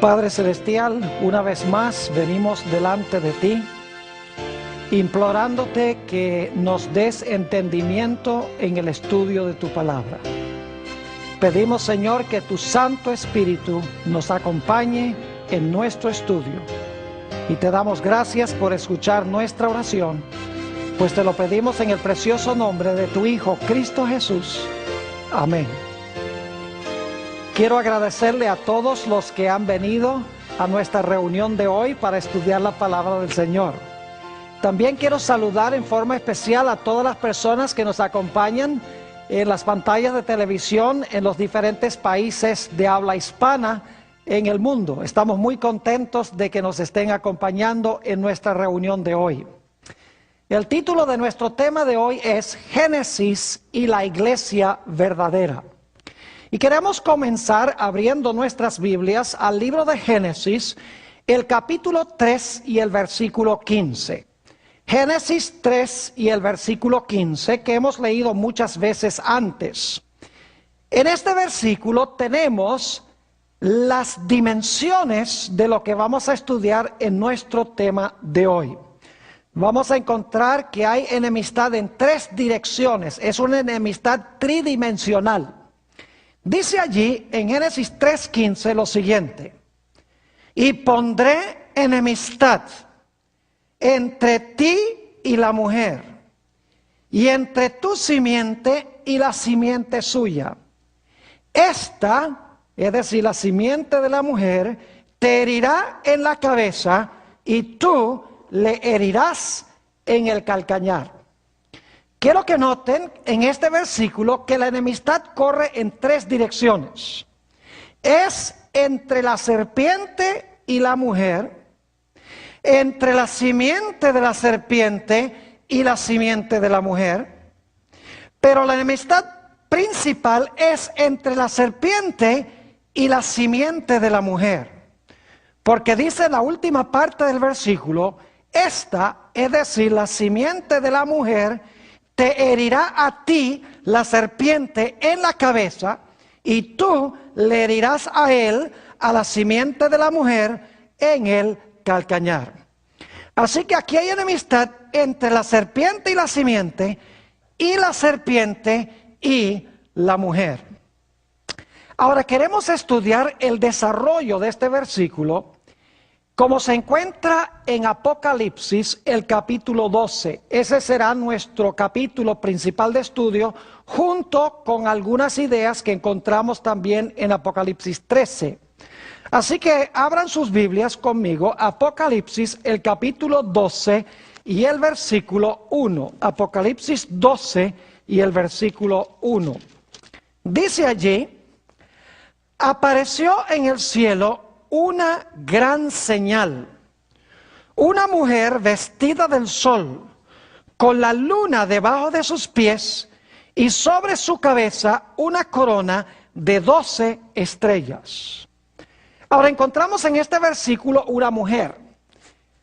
Padre Celestial, una vez más venimos delante de ti, implorándote que nos des entendimiento en el estudio de tu palabra. Pedimos, Señor, que tu Santo Espíritu nos acompañe en nuestro estudio. Y te damos gracias por escuchar nuestra oración, pues te lo pedimos en el precioso nombre de tu Hijo, Cristo Jesús. Amén. Quiero agradecerle a todos los que han venido a nuestra reunión de hoy para estudiar la palabra del Señor. También quiero saludar en forma especial a todas las personas que nos acompañan en las pantallas de televisión en los diferentes países de habla hispana en el mundo. Estamos muy contentos de que nos estén acompañando en nuestra reunión de hoy. El título de nuestro tema de hoy es Génesis y la Iglesia Verdadera. Y queremos comenzar abriendo nuestras Biblias al libro de Génesis, el capítulo 3 y el versículo 15. Génesis 3 y el versículo 15, que hemos leído muchas veces antes. En este versículo tenemos las dimensiones de lo que vamos a estudiar en nuestro tema de hoy. Vamos a encontrar que hay enemistad en tres direcciones, es una enemistad tridimensional. Dice allí en Génesis 3:15 lo siguiente: y pondré enemistad entre ti y la mujer, y entre tu simiente y la simiente suya. Esta, es decir, la simiente de la mujer, te herirá en la cabeza, y tú le herirás en el calcañar. Quiero que noten en este versículo que la enemistad corre en tres direcciones. Es entre la serpiente y la mujer, entre la simiente de la serpiente y la simiente de la mujer, pero la enemistad principal es entre la serpiente y la simiente de la mujer, porque dice en la última parte del versículo: esta, es decir, la simiente de la mujer, te herirá a ti, la serpiente, en la cabeza, y tú le herirás a él, a la simiente de la mujer, en el calcañar. Así que aquí hay enemistad entre la serpiente y la simiente, y la serpiente y la mujer. Ahora queremos estudiar el desarrollo de este versículo como se encuentra en Apocalipsis, el capítulo 12. Ese será nuestro capítulo principal de estudio, junto con algunas ideas que encontramos también en Apocalipsis 13. Así que abran sus Biblias conmigo, Apocalipsis, el capítulo 12 y el versículo 1. Apocalipsis 12 y el versículo 1. Dice allí: apareció en el cielo una gran señal, una mujer vestida del sol, con la luna debajo de sus pies, y sobre su cabeza una corona de 12 estrellas. Ahora encontramos en este versículo una mujer.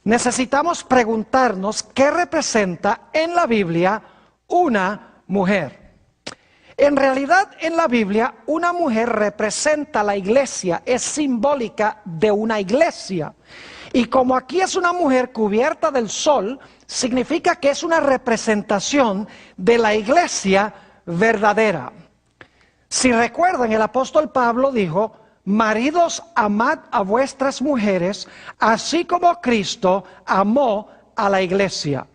Necesitamos preguntarnos qué representa en la Biblia una mujer. En realidad, en la Biblia, una mujer representa la iglesia, es simbólica de una iglesia. Y como aquí es una mujer cubierta del sol, significa que es una representación de la iglesia verdadera. Si recuerdan, el apóstol Pablo dijo: maridos, amad a vuestras mujeres, así como Cristo amó a la iglesia.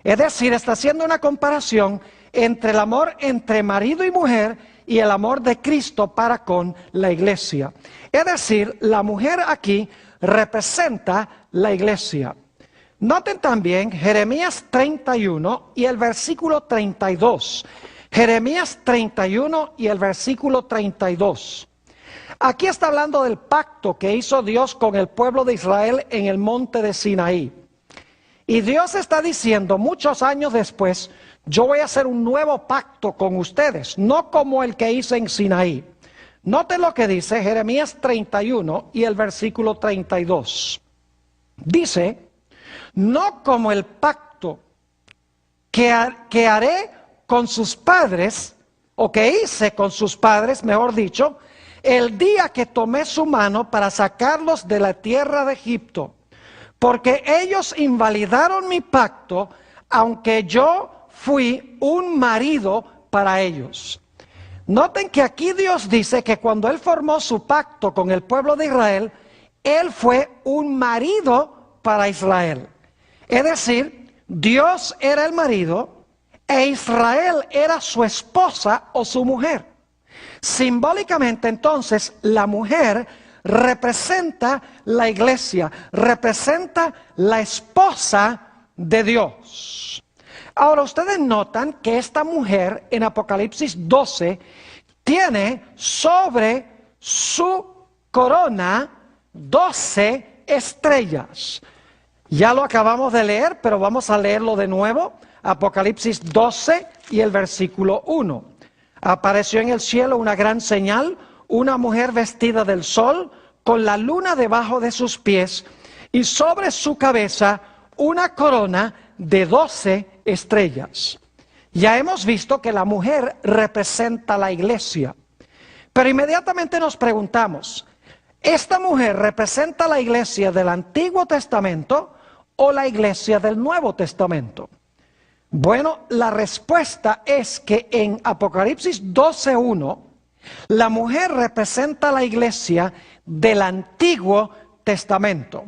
Es decir, está haciendo una comparación entre el amor entre marido y mujer y el amor de Cristo para con la iglesia. Es decir, la mujer aquí representa la iglesia. Noten también Jeremías 31 y el versículo 32. Jeremías 31 y el versículo 32. Aquí está hablando del pacto que hizo Dios con el pueblo de Israel en el monte de Sinaí. Y Dios está diciendo muchos años después: yo voy a hacer un nuevo pacto con ustedes, no como el que hice en Sinaí. Noten lo que dice Jeremías 31 y el versículo 32. Dice: no como el pacto que haré con sus padres, o que hice con sus padres, mejor dicho, el día que tomé su mano para sacarlos de la tierra de Egipto, porque ellos invalidaron mi pacto, aunque yo fui un marido para ellos. Noten que aquí Dios dice que cuando Él formó su pacto con el pueblo de Israel, Él fue un marido para Israel. Es decir, Dios era el marido e Israel era su esposa o su mujer. Simbólicamente, entonces, la mujer representa la iglesia, representa la esposa de Dios. Ahora, ustedes notan que esta mujer en Apocalipsis 12 tiene sobre su corona 12 estrellas. Ya lo acabamos de leer, pero vamos a leerlo de nuevo. Apocalipsis 12 y el versículo 1. Apareció en el cielo una gran señal, una mujer vestida del sol, con la luna debajo de sus pies, y sobre su cabeza una corona de 12 estrellas. Ya hemos visto que la mujer representa la iglesia, pero inmediatamente nos preguntamos, ¿esta mujer representa la iglesia del Antiguo Testamento o la iglesia del Nuevo Testamento? Bueno, la respuesta es que en Apocalipsis 12:1, la mujer representa la iglesia del Antiguo Testamento.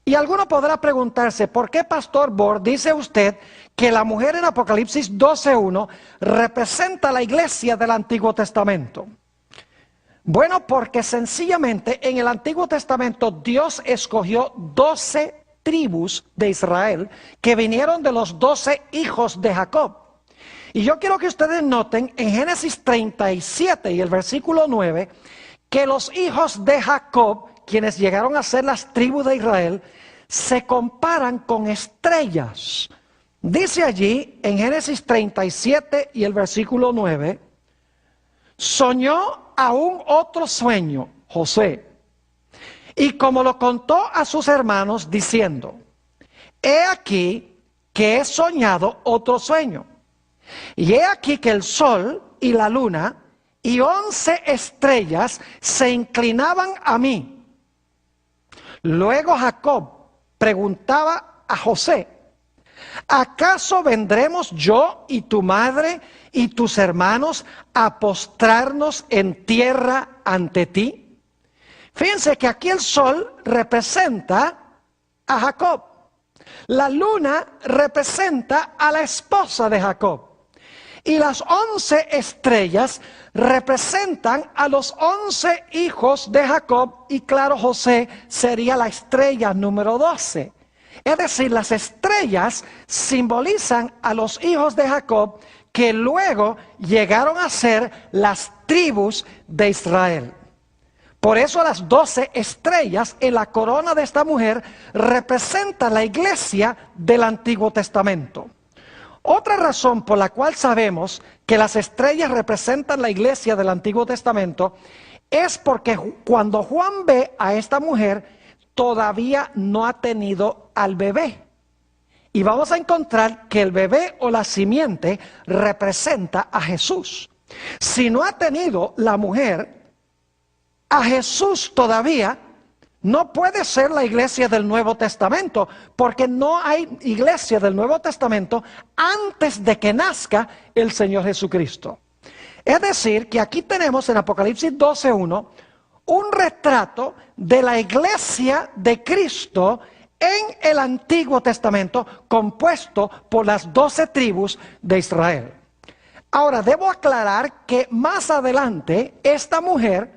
Y alguno podrá preguntarse, ¿por qué, Pastor Bor, dice usted que la mujer en Apocalipsis 12:1 representa la iglesia del Antiguo Testamento? Bueno, porque sencillamente en el Antiguo Testamento Dios escogió 12 tribus de Israel que vinieron de los 12 hijos de Jacob. Y yo quiero que ustedes noten en Génesis 37 y el versículo 9 que los hijos de Jacob, quienes llegaron a ser las tribus de Israel, se comparan con estrellas. Dice allí en Génesis 37 y el versículo 9, soñó aún otro sueño, José, y como lo contó a sus hermanos diciendo, he aquí que he soñado otro sueño, y he aquí que el sol y la luna y 11 estrellas se inclinaban a mí. Luego Jacob preguntaba a José, ¿acaso vendremos yo y tu madre y tus hermanos a postrarnos en tierra ante ti? Fíjense que aquí el sol representa a Jacob. La luna representa a la esposa de Jacob. Y las 11 estrellas representan a los 11 hijos de Jacob. Y claro, José sería la estrella número 12. Es decir, las estrellas simbolizan a los hijos de Jacob que luego llegaron a ser las tribus de Israel. Por eso las 12 estrellas en la corona de esta mujer representan la iglesia del Antiguo Testamento. Otra razón por la cual sabemos que las estrellas representan la iglesia del Antiguo Testamento es porque cuando Juan ve a esta mujer todavía no ha tenido al bebé. Y vamos a encontrar que el bebé o la simiente representa a Jesús. Si no ha tenido la mujer a Jesús todavía, no puede ser la iglesia del Nuevo Testamento, porque no hay iglesia del Nuevo Testamento antes de que nazca el Señor Jesucristo. Es decir, que aquí tenemos en Apocalipsis 12:1 un retrato de la iglesia de Cristo en el Antiguo Testamento, compuesto por las 12 tribus de Israel. Ahora, debo aclarar que más adelante esta mujer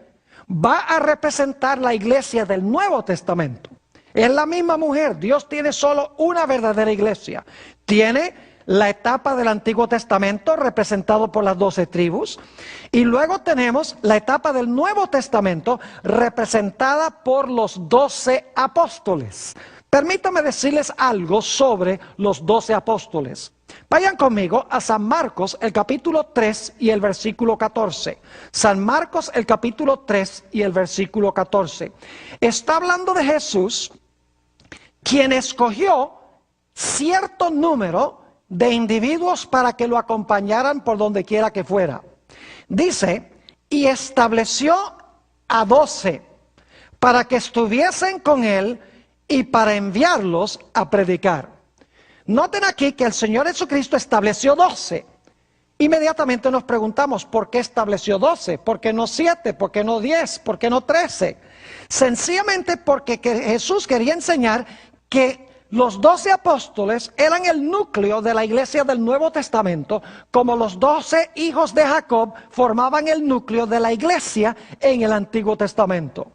va a representar la iglesia del Nuevo Testamento. Es la misma mujer. Dios tiene solo una verdadera iglesia. Tiene la etapa del Antiguo Testamento representado por las 12 tribus. Y luego tenemos la etapa del Nuevo Testamento representada por los 12 apóstoles. Permítame decirles algo sobre los 12 apóstoles. Vayan conmigo a San Marcos, el capítulo 3 y el versículo 14. San Marcos, el capítulo 3 y el versículo 14. Está hablando de Jesús, quien escogió cierto número de individuos para que lo acompañaran por donde quiera que fuera. Dice, y estableció a 12 para que estuviesen con él y para enviarlos a predicar. Noten aquí que el Señor Jesucristo estableció 12. Inmediatamente nos preguntamos, ¿por qué estableció 12? ¿Por qué no 7? ¿Por qué no 10? ¿Por qué no 13? Sencillamente porque Jesús quería enseñar que los 12 apóstoles eran el núcleo de la iglesia del Nuevo Testamento, como los 12 hijos de Jacob formaban el núcleo de la iglesia en el Antiguo Testamento.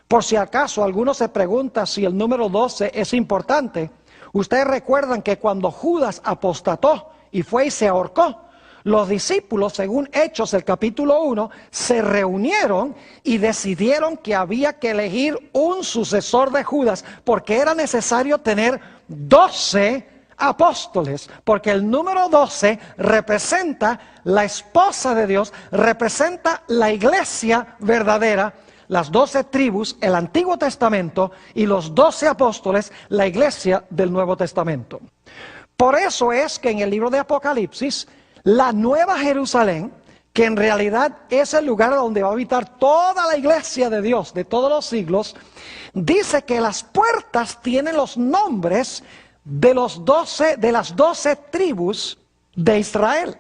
Por si acaso alguno se pregunta si el número 12 es importante, ustedes recuerdan que cuando Judas apostató y fue y se ahorcó, los discípulos, según Hechos, el capítulo 1, se reunieron y decidieron que había que elegir un sucesor de Judas, porque era necesario tener 12 apóstoles, porque el número 12 representa la esposa de Dios, representa la iglesia verdadera, las 12 tribus, el Antiguo Testamento, y los 12 apóstoles, la iglesia del Nuevo Testamento. Por eso es que en el libro de Apocalipsis, la Nueva Jerusalén, que en realidad es el lugar donde va a habitar toda la iglesia de Dios de todos los siglos, dice que las puertas tienen los nombres de las 12 tribus de Israel,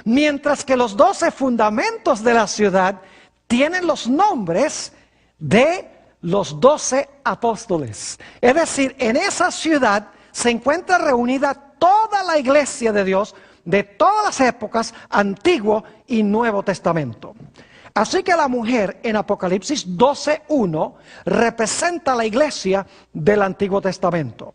mientras que los 12 fundamentos de la ciudad tienen los nombres de los 12 apóstoles. Es decir, en esa ciudad se encuentra reunida toda la iglesia de Dios de todas las épocas, Antiguo y Nuevo Testamento. Así que la mujer en Apocalipsis 12:1 representa la iglesia del Antiguo Testamento.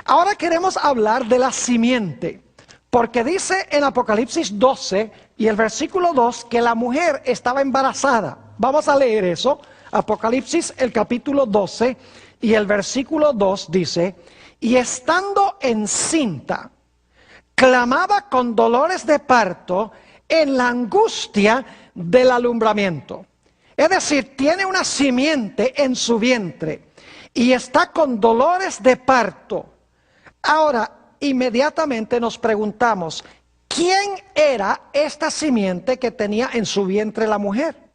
Ahora queremos hablar de la simiente, porque dice en Apocalipsis 12 y el versículo 2 que la mujer estaba embarazada. Vamos a leer eso. Apocalipsis el capítulo 12 y el versículo 2 dice: y estando encinta, clamaba con dolores de parto en la angustia del alumbramiento. Es decir, tiene una simiente en su vientre y está con dolores de parto. Ahora, inmediatamente nos preguntamos, ¿quién era esta simiente que tenía en su vientre la mujer?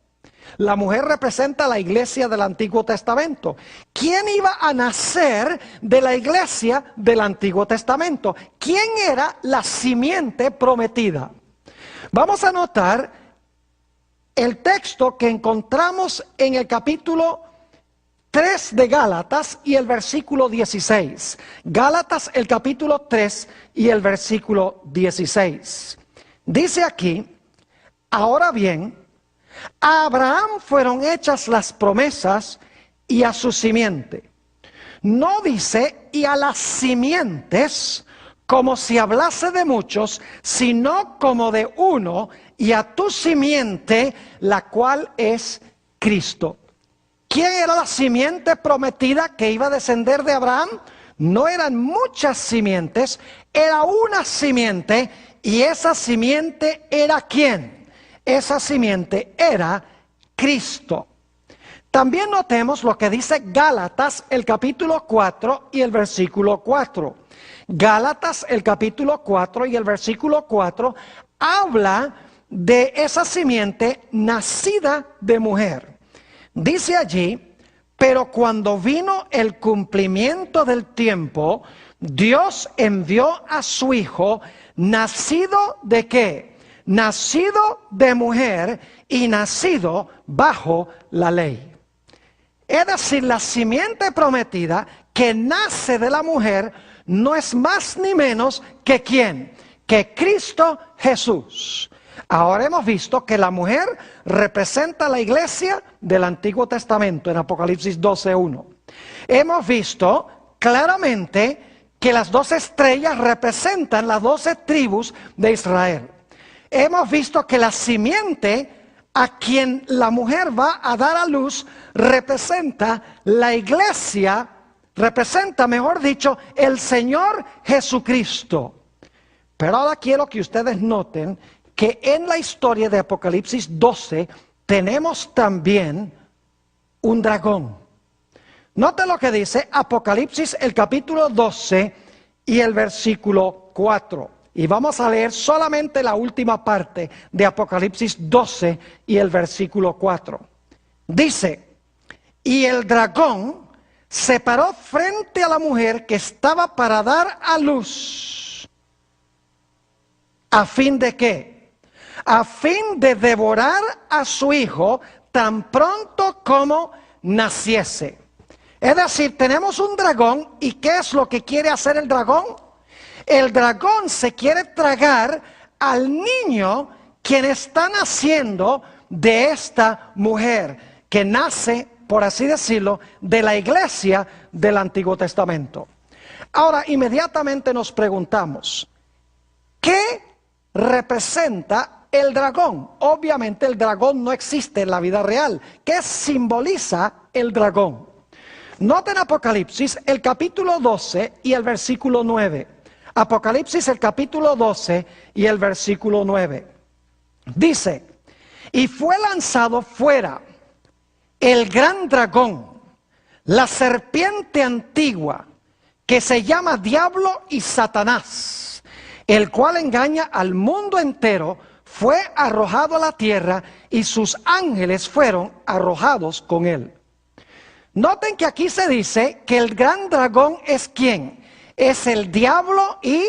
La mujer representa la iglesia del Antiguo Testamento. ¿Quién iba a nacer de la iglesia del Antiguo Testamento? ¿Quién era la simiente prometida? Vamos a notar el texto que encontramos en el capítulo 3 de Gálatas y el versículo 16. Gálatas el capítulo 3 y el versículo 16. Dice aquí: ahora bien, a Abraham fueron hechas las promesas y a su simiente. No dice y a las simientes como si hablase de muchos, sino como de uno, y a tu simiente, la cual es Cristo. ¿Quién era la simiente prometida que iba a descender de Abraham? No eran muchas simientes, era una simiente, y esa simiente era ¿quién? Esa simiente era Cristo. También notemos lo que dice Gálatas el capítulo 4 y el versículo 4. Gálatas el capítulo 4 y el versículo 4 habla de esa simiente nacida de mujer. Dice allí: pero cuando vino el cumplimiento del tiempo, Dios envió a su Hijo, nacido ¿de qué? Nacido de mujer y nacido bajo la ley. Es decir, la simiente prometida que nace de la mujer no es más ni menos que ¿quién? Que Cristo Jesús. Ahora hemos visto que la mujer representa la iglesia del Antiguo Testamento en Apocalipsis 12:1. Hemos visto claramente que las 12 estrellas representan las 12 tribus de Israel. Hemos visto que la simiente a quien la mujer va a dar a luz representa la iglesia, representa, mejor dicho, el Señor Jesucristo. Pero ahora quiero que ustedes noten que en la historia de Apocalipsis 12 tenemos también un dragón. Noten lo que dice Apocalipsis el capítulo 12 y el versículo 4. Y vamos a leer solamente la última parte de Apocalipsis 12 y el versículo 4. Dice, y el dragón se paró frente a la mujer que estaba para dar a luz. ¿A fin de qué? A fin de devorar a su hijo tan pronto como naciese. Es decir, tenemos un dragón, ¿y qué es lo que quiere hacer el dragón? El dragón se quiere tragar al niño quien está naciendo de esta mujer, que nace, por así decirlo, de la iglesia del Antiguo Testamento. Ahora, inmediatamente nos preguntamos, ¿qué representa el dragón? Obviamente el dragón no existe en la vida real. ¿Qué simboliza el dragón? Noten Apocalipsis, el capítulo 12 y el versículo 9. Apocalipsis, el capítulo 12 y el versículo 9. Dice, y fue lanzado fuera el gran dragón, la serpiente antigua, que se llama Diablo y Satanás, el cual engaña al mundo entero, fue arrojado a la tierra y sus ángeles fueron arrojados con él. Noten que aquí se dice que el gran dragón es ¿quién? Es el diablo y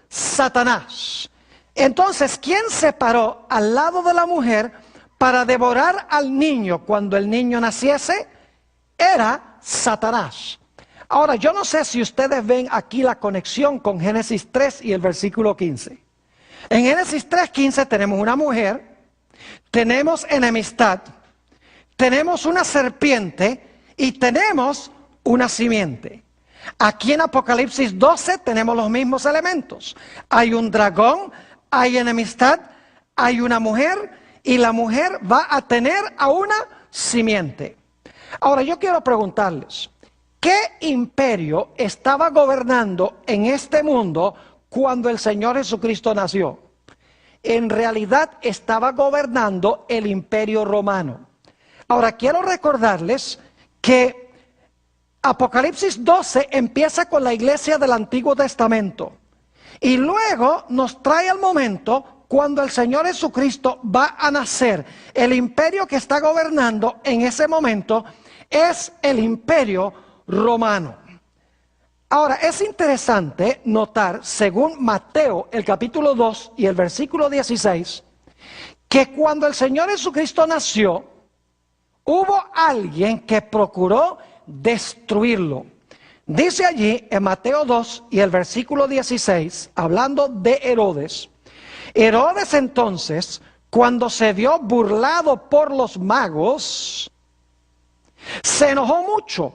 Satanás. Entonces, ¿quién se paró al lado de la mujer para devorar al niño cuando el niño naciese? Era Satanás. Ahora, yo no sé si ustedes ven aquí la conexión con Génesis 3 y el versículo 15. En Génesis 3:15 tenemos una mujer, tenemos enemistad, tenemos una serpiente y tenemos una simiente. Aquí en Apocalipsis 12 tenemos los mismos elementos. Hay un dragón, hay enemistad, hay una mujer y la mujer va a tener a una simiente. Ahora yo quiero preguntarles, ¿qué imperio estaba gobernando en este mundo cuando el Señor Jesucristo nació? En realidad estaba gobernando el imperio romano. Ahora quiero recordarles que Apocalipsis 12 empieza con la iglesia del Antiguo Testamento y luego nos trae al momento cuando el Señor Jesucristo va a nacer. El imperio que está gobernando en ese momento es el imperio romano. Ahora, es interesante notar, según Mateo, el capítulo 2 y el versículo 16, que cuando el Señor Jesucristo nació, hubo alguien que procuró destruirlo. Dice allí en Mateo 2 y el versículo 16, hablando de Herodes. Herodes entonces, cuando se vio burlado por los magos, se enojó mucho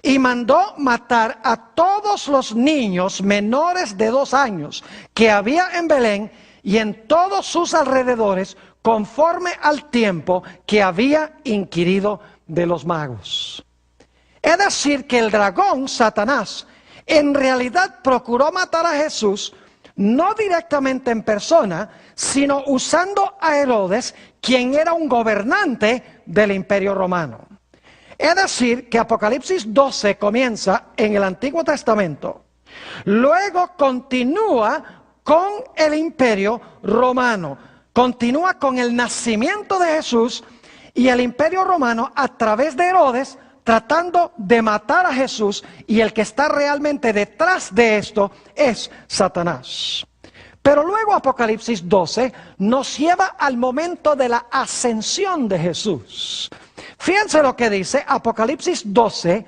y mandó matar a todos los niños menores de 2 años que había en Belén y en todos sus alrededores, conforme al tiempo que había inquirido de los magos. Es decir, que el dragón, Satanás, en realidad procuró matar a Jesús, no directamente en persona, sino usando a Herodes, quien era un gobernante del imperio romano. Es decir, que Apocalipsis 12 comienza en el Antiguo Testamento, luego continúa con el imperio romano, continúa con el nacimiento de Jesús y el imperio romano a través de Herodes tratando de matar a Jesús, y el que está realmente detrás de esto es Satanás. Pero luego Apocalipsis 12 nos lleva al momento de la ascensión de Jesús. Fíjense lo que dice Apocalipsis 12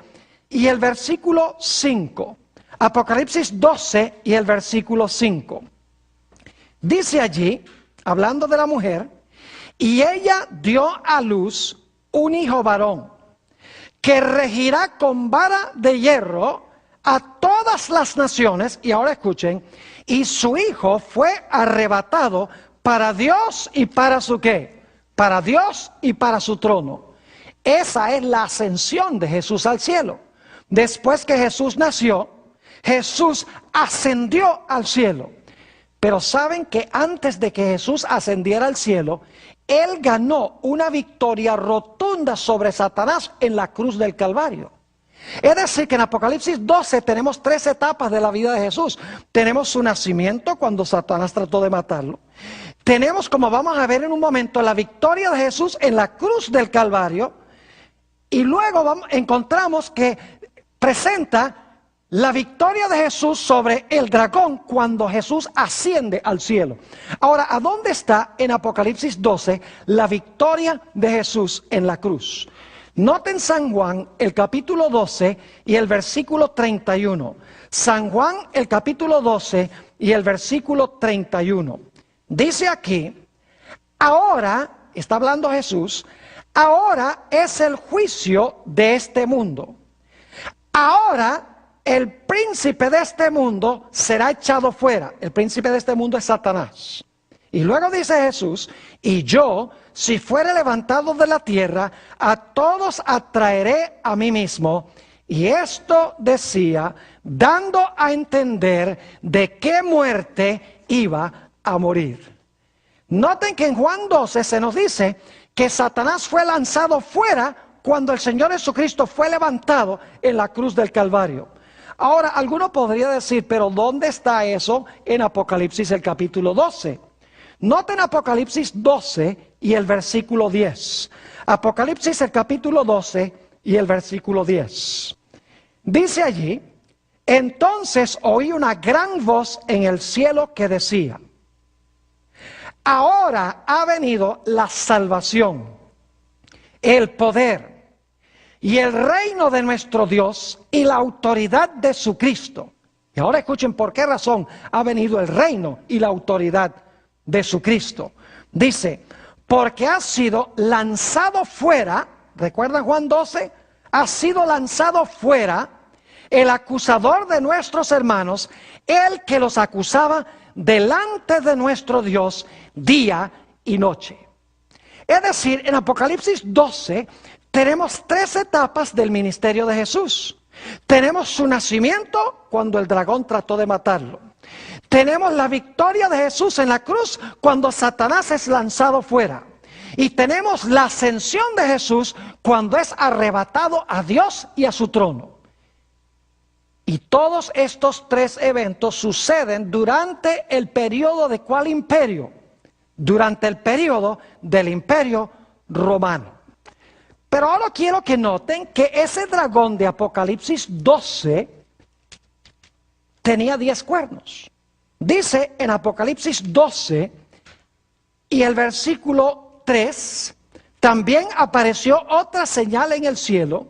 y el versículo 5. Apocalipsis 12 y el versículo 5. Dice allí, hablando de la mujer, y ella dio a luz un hijo varón, que regirá con vara de hierro a todas las naciones. Y ahora escuchen, y su hijo fue arrebatado para Dios y para su ¿qué? Para Dios y para su trono. Esa es la ascensión de Jesús al cielo. Después que Jesús nació, Jesús ascendió al cielo. Pero saben que antes de que Jesús ascendiera al cielo, Él ganó una victoria rotunda sobre Satanás en la cruz del Calvario. Es decir, que en Apocalipsis 12 tenemos 3 etapas de la vida de Jesús. Tenemos su nacimiento, cuando Satanás trató de matarlo. Tenemos, como vamos a ver en un momento, la victoria de Jesús en la cruz del Calvario. Y luego encontramos que presenta la victoria de Jesús sobre el dragón cuando Jesús asciende al cielo. Ahora, ¿a dónde está en Apocalipsis 12 la victoria de Jesús en la cruz? Noten San Juan el capítulo 12 y el versículo 31. San Juan el capítulo 12 y el versículo 31. Dice aquí, ahora, está hablando Jesús, ahora es el juicio de este mundo. Ahora el príncipe de este mundo será echado fuera. El príncipe de este mundo es Satanás. Y luego dice Jesús, y yo, si fuere levantado de la tierra, a todos atraeré a mí mismo. Y esto decía, dando a entender de qué muerte iba a morir. Noten que en Juan 12 se nos dice que Satanás fue lanzado fuera cuando el Señor Jesucristo fue levantado en la cruz del Calvario. Ahora, alguno podría decir, pero ¿dónde está eso en Apocalipsis el capítulo 12? Noten Apocalipsis 12 y el versículo 10. Apocalipsis el capítulo 12 y el versículo 10. Dice allí, entonces oí una gran voz en el cielo que decía, ahora ha venido la salvación, el poder y el reino de nuestro Dios y la autoridad de su Cristo. Y ahora escuchen por qué razón ha venido el reino y la autoridad de su Cristo. Dice, porque ha sido lanzado fuera, ¿recuerdan Juan 12? Ha sido lanzado fuera el acusador de nuestros hermanos, el que los acusaba delante de nuestro Dios día y noche. Es decir, en Apocalipsis 12 tenemos 3 etapas del ministerio de Jesús. Tenemos su nacimiento cuando el dragón trató de matarlo. Tenemos la victoria de Jesús en la cruz cuando Satanás es lanzado fuera. Y tenemos la ascensión de Jesús cuando es arrebatado a Dios y a su trono. Y todos estos 3 eventos suceden durante el periodo de ¿cuál imperio? Durante el periodo del Imperio Romano. Pero ahora quiero que noten que ese dragón de Apocalipsis 12 tenía 10 cuernos. Dice en Apocalipsis 12 y el versículo 3, también apareció otra señal en el cielo.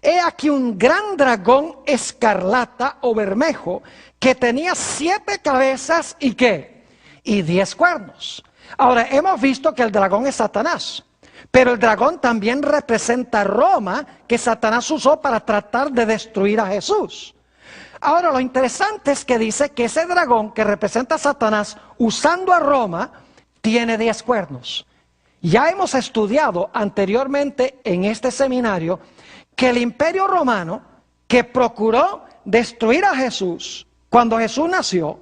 He aquí un gran dragón escarlata o bermejo que tenía 7 cabezas y ¿qué? Y 10 cuernos. Ahora hemos visto que el dragón es Satanás. Pero el dragón también representa a Roma, que Satanás usó para tratar de destruir a Jesús. Ahora lo interesante es que dice que ese dragón que representa a Satanás usando a Roma, tiene 10 cuernos. Ya hemos estudiado anteriormente en este seminario que el Imperio Romano, que procuró destruir a Jesús cuando Jesús nació,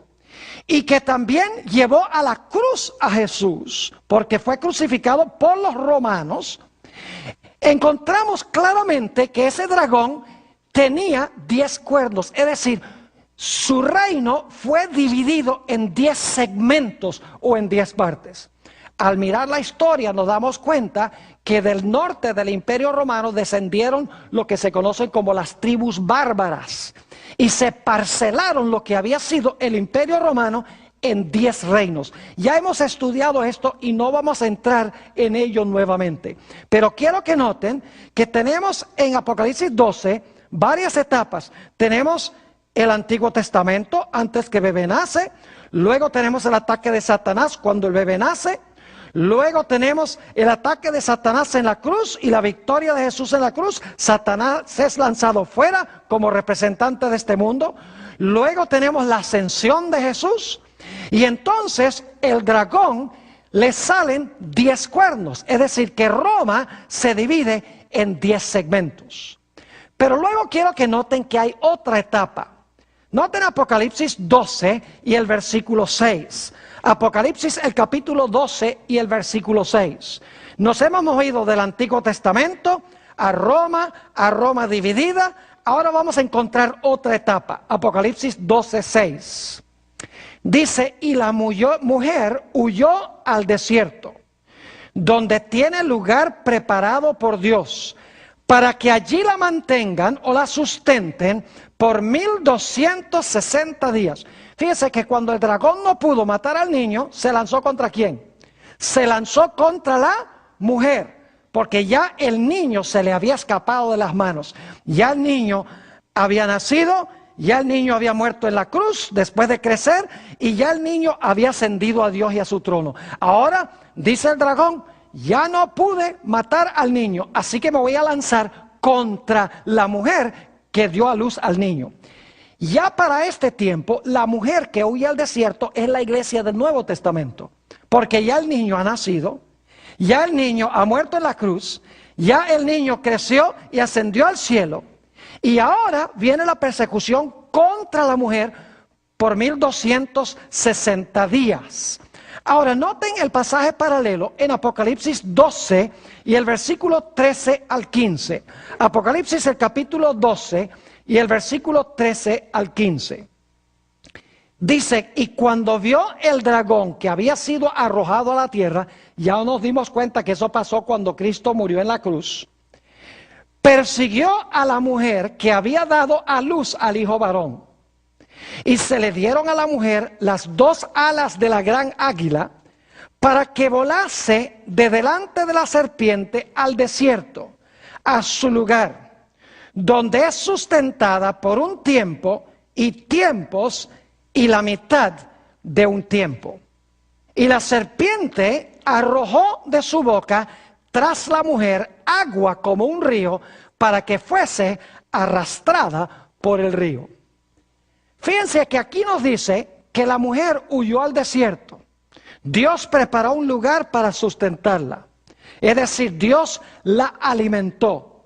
y que también llevó a la cruz a Jesús, porque fue crucificado por los romanos, encontramos claramente que ese dragón tenía 10 cuernos, es decir, su reino fue dividido en 10 segmentos o en 10 partes. Al mirar la historia nos damos cuenta que del norte del Imperio Romano descendieron lo que se conocen como las tribus bárbaras y se parcelaron lo que había sido el Imperio Romano en 10 reinos. Ya hemos estudiado esto y no vamos a entrar en ello nuevamente. Pero quiero que noten que tenemos en Apocalipsis 12 varias etapas. Tenemos el Antiguo Testamento antes que el bebé nace, luego tenemos el ataque de Satanás cuando el bebé nace, luego tenemos el ataque de Satanás en la cruz y la victoria de Jesús en la cruz. Satanás es lanzado fuera como representante de este mundo. Luego tenemos la ascensión de Jesús. Y entonces el dragón le salen 10 cuernos. Es decir, que Roma se divide en 10 segmentos. Pero luego quiero que noten que hay otra etapa. Noten Apocalipsis 12 y el versículo 6. Apocalipsis el capítulo 12 y el versículo 6. Nos hemos movido del Antiguo Testamento a Roma dividida. Ahora vamos a encontrar otra etapa. Apocalipsis 12, 6. Dice, y la mujer huyó al desierto, donde tiene lugar preparado por Dios, para que allí la mantengan o la sustenten por 1260 días. Fíjense que cuando el dragón no pudo matar al niño, ¿se lanzó contra quién? Se lanzó contra la mujer, porque ya el niño se le había escapado de las manos. Ya el niño había nacido, ya el niño había muerto en la cruz después de crecer, y ya el niño había ascendido a Dios y a su trono. Ahora, dice el dragón, ya no pude matar al niño, así que me voy a lanzar contra la mujer que dio a luz al niño. Ya para este tiempo, la mujer que huye al desierto es la iglesia del Nuevo Testamento, porque ya el niño ha nacido, ya el niño ha muerto en la cruz, ya el niño creció y ascendió al cielo, y ahora viene la persecución contra la mujer por 1260 días. Ahora noten el pasaje paralelo en Apocalipsis 12 y el versículo 13 al 15. Apocalipsis el capítulo 12 y el versículo 13 al 15. Dice, y cuando vio el dragón que había sido arrojado a la tierra, ya nos dimos cuenta que eso pasó cuando Cristo murió en la cruz, persiguió a la mujer que había dado a luz al hijo varón. Y se le dieron a la mujer las dos alas de la gran águila para que volase de delante de la serpiente al desierto, a su lugar, donde es sustentada por un tiempo y tiempos y la mitad de un tiempo. Y la serpiente arrojó de su boca tras la mujer agua como un río para que fuese arrastrada por el río. Fíjense que aquí nos dice que la mujer huyó al desierto. Dios preparó un lugar para sustentarla. Es decir, Dios la alimentó.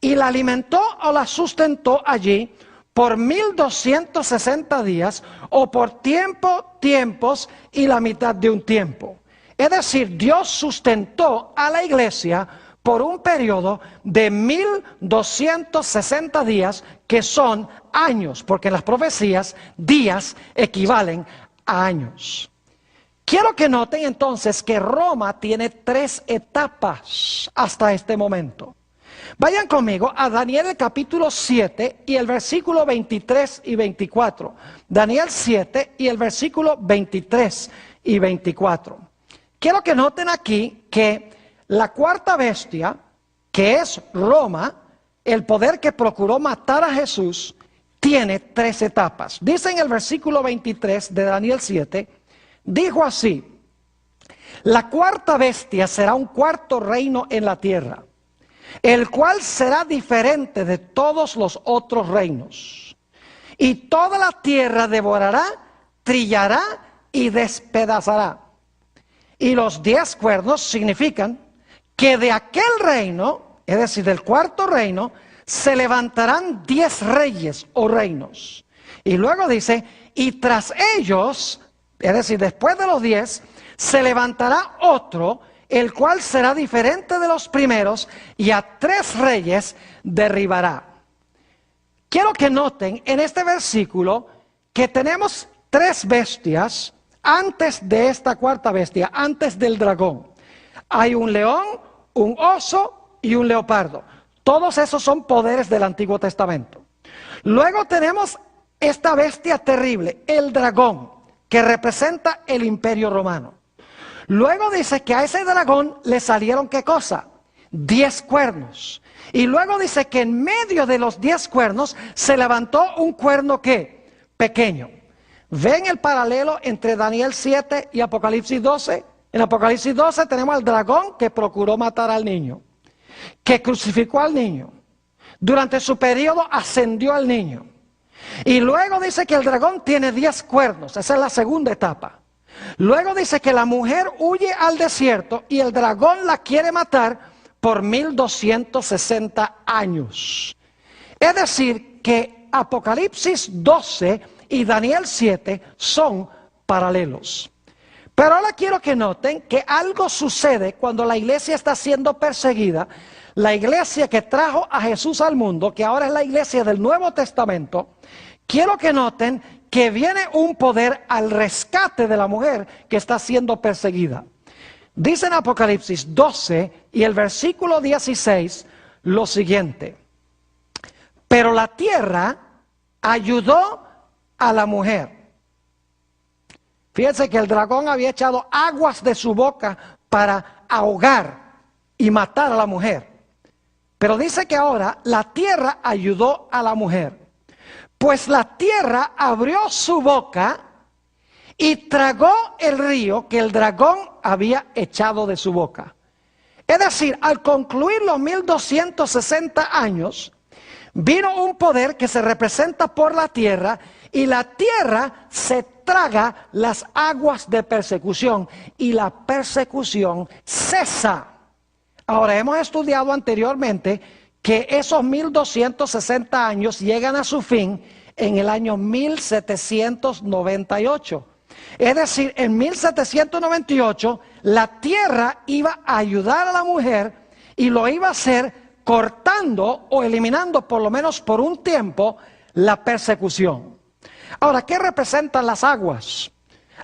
Y la alimentó o la sustentó allí por 1260 días o por tiempos y la mitad de un tiempo. Es decir, Dios sustentó a la iglesia por un periodo de 1260 días, que son años, porque en las profecías días equivalen a años. Quiero que noten entonces que Roma tiene 3 etapas hasta este momento. Vayan conmigo a Daniel el capítulo 7 y el versículo 23 y 24. Daniel 7 y el versículo 23 y 24. Quiero que noten aquí que la cuarta bestia, que es Roma, el poder que procuró matar a Jesús, tiene 3 etapas. Dice en el versículo 23 de Daniel 7, dijo así: la cuarta bestia será un cuarto reino en la tierra, el cual será diferente de todos los otros reinos. Y toda la tierra devorará, trillará y despedazará. Y los 10 cuernos significan que de aquel reino, es decir, del cuarto reino, se levantarán 10 reyes o reinos. Y luego dice, y tras ellos, es decir, después de los 10, se levantará otro, el cual será diferente de los primeros, y a 3 reyes derribará. Quiero que noten en este versículo que tenemos 3 bestias antes de esta cuarta bestia, antes del dragón. Hay un león, un oso y un leopardo. Todos esos son poderes del Antiguo Testamento. Luego tenemos esta bestia terrible, el dragón, que representa el Imperio Romano. Luego dice que a ese dragón le salieron, ¿qué cosa? 10 cuernos. Y luego dice que en medio de los 10 cuernos se levantó un cuerno, ¿qué? Pequeño. ¿Ven el paralelo entre Daniel 7 y Apocalipsis 12? En Apocalipsis 12 tenemos al dragón que procuró matar al niño, que crucificó al niño. Durante su periodo ascendió al niño. Y luego dice que el dragón tiene 10 cuernos. Esa es la segunda etapa. Luego dice que la mujer huye al desierto y el dragón la quiere matar por 1260 años. Es decir, que Apocalipsis 12 y Daniel 7 son paralelos. Pero ahora quiero que noten que algo sucede cuando la iglesia está siendo perseguida. La iglesia que trajo a Jesús al mundo, que ahora es la iglesia del Nuevo Testamento, quiero que noten que viene un poder al rescate de la mujer que está siendo perseguida. Dice en Apocalipsis 12 y el versículo 16, lo siguiente: pero la tierra ayudó a la mujer. Fíjense que el dragón había echado aguas de su boca para ahogar y matar a la mujer. Pero dice que ahora la tierra ayudó a la mujer. Pues la tierra abrió su boca y tragó el río que el dragón había echado de su boca. Es decir, al concluir los 1260 años, vino un poder que se representa por la tierra, y la tierra se traga las aguas de persecución y la persecución cesa. Ahora, hemos estudiado anteriormente que esos 1260 años llegan a su fin en el año 1798. Es decir, en 1798 la tierra iba a ayudar a la mujer y lo iba a hacer cortando o eliminando, por lo menos por un tiempo, la persecución. Ahora, ¿qué representan las aguas?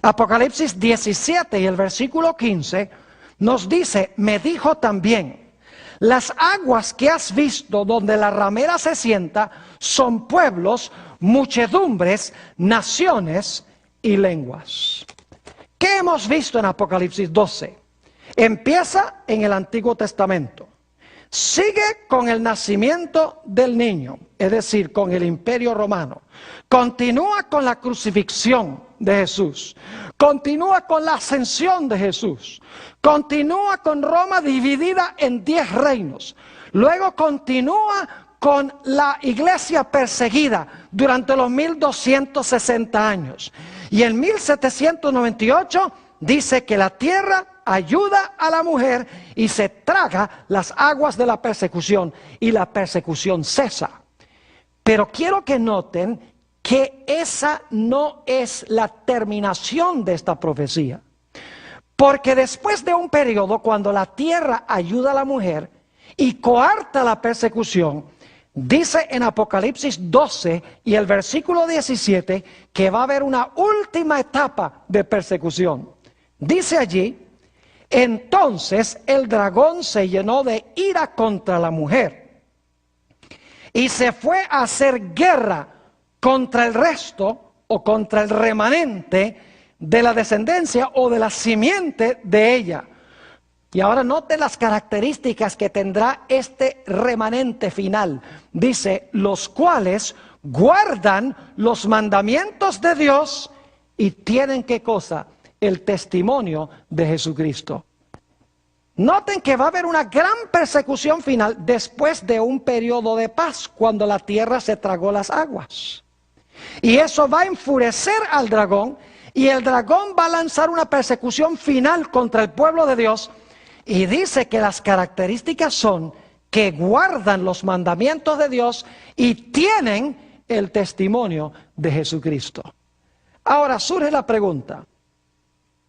Apocalipsis 17 y el versículo 15 nos dice: me dijo también, las aguas que has visto donde la ramera se sienta son pueblos, muchedumbres, naciones y lenguas. ¿Qué hemos visto en Apocalipsis 12? Empieza en el Antiguo Testamento. Sigue con el nacimiento del niño, es decir, con el Imperio Romano. Continúa con la crucifixión de Jesús. Continúa con la ascensión de Jesús. Continúa con Roma dividida en 10 reinos. Luego continúa con la iglesia perseguida durante los 1260 años. Y en 1798 dice que la tierra ayuda a la mujer y se traga las aguas de la persecución y la persecución cesa. Pero quiero que noten que esa no es la terminación de esta profecía. Porque después de un periodo cuando la tierra ayuda a la mujer y coarta la persecución, dice en Apocalipsis 12 y el versículo 17 que va a haber una última etapa de persecución. Dice allí: entonces el dragón se llenó de ira contra la mujer y se fue a hacer guerra contra el resto o contra el remanente de la descendencia o de la simiente de ella. Y ahora note las características que tendrá este remanente final. Dice: los cuales guardan los mandamientos de Dios y tienen, ¿qué cosa? El testimonio de Jesucristo. Noten que va a haber una gran persecución final después de un periodo de paz, cuando la tierra se tragó las aguas. Y eso va a enfurecer al dragón, y el dragón va a lanzar una persecución final contra el pueblo de Dios. Y dice que las características son que guardan los mandamientos de Dios y tienen el testimonio de Jesucristo. Ahora surge la pregunta: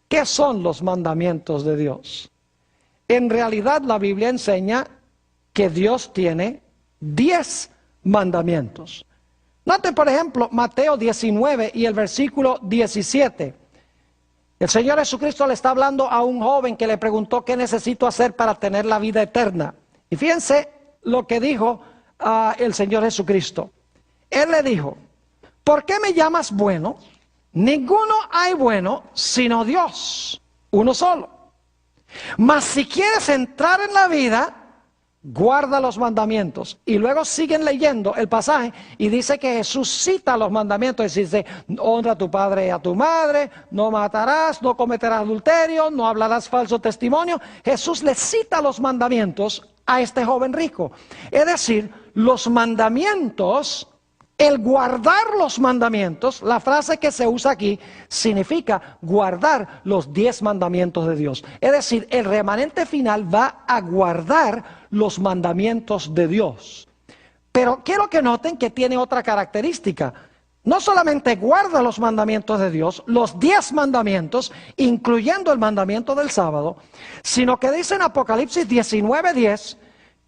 ¿qué son los mandamientos de Dios? En realidad la Biblia enseña que Dios tiene 10 mandamientos. Noten, por ejemplo, Mateo 19 y el versículo 17. El Señor Jesucristo le está hablando a un joven que le preguntó: ¿qué necesito hacer para tener la vida eterna? Y fíjense lo que dijo el Señor Jesucristo. Él le dijo: ¿por qué me llamas bueno? Ninguno hay bueno sino Dios, uno solo. Mas si quieres entrar en la vida, guarda los mandamientos. Y luego siguen leyendo el pasaje y dice que Jesús cita los mandamientos. Y dice: honra a tu padre y a tu madre, no matarás, no cometerás adulterio, no hablarás falso testimonio. Jesús le cita los mandamientos a este joven rico. Es decir, los mandamientos, el guardar los mandamientos, la frase que se usa aquí significa guardar los 10 mandamientos de Dios. Es decir, el remanente final va a guardar los mandamientos de Dios. Pero quiero que noten que tiene otra característica. No solamente guarda los mandamientos de Dios, los 10 mandamientos, incluyendo el mandamiento del sábado, sino que dice en Apocalipsis 19:10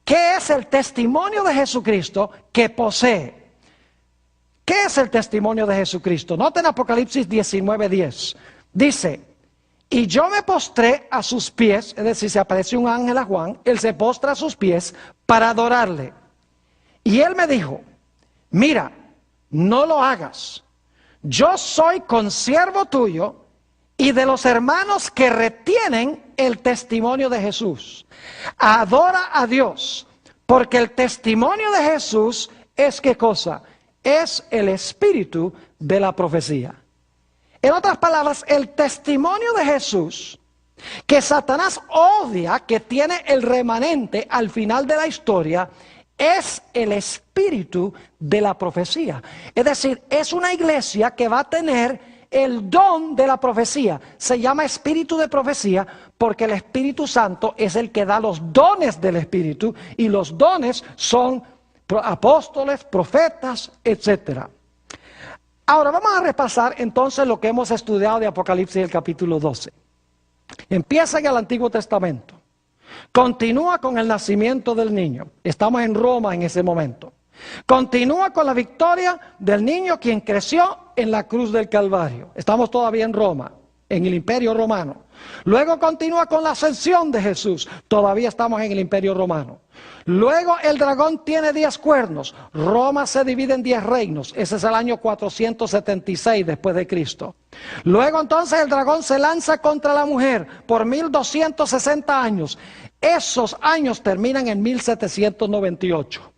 que es el testimonio de Jesucristo que posee. ¿Qué es el testimonio de Jesucristo? Noten Apocalipsis 19:10. Dice: y yo me postré a sus pies, es decir, se apareció un ángel a Juan, él se postra a sus pies para adorarle. Y él me dijo, mira, no lo hagas. Yo soy consiervo tuyo y de los hermanos que retienen el testimonio de Jesús. Adora a Dios, porque el testimonio de Jesús es ¿qué cosa? Es el espíritu de la profecía. En otras palabras, el testimonio de Jesús, que Satanás odia, que tiene el remanente al final de la historia, es el espíritu de la profecía. Es decir, es una iglesia que va a tener el don de la profecía. Se llama espíritu de profecía porque el Espíritu Santo es el que da los dones del espíritu, y los dones son apóstoles, profetas, etc. Ahora vamos a repasar entonces lo que hemos estudiado de Apocalipsis, el capítulo 12. Empieza en el Antiguo Testamento. Continúa con el nacimiento del niño. Estamos en Roma en ese momento. Continúa con la victoria del niño quien creció en la cruz del Calvario. Estamos todavía en Roma, en el Imperio Romano. Luego continúa con la ascensión de Jesús. Todavía estamos en el Imperio Romano. Luego el dragón tiene 10 cuernos. Roma se divide en 10 reinos. Ese es el año 476 después de Cristo. Luego entonces el dragón se lanza contra la mujer por 1260 años. Esos años terminan en 1798.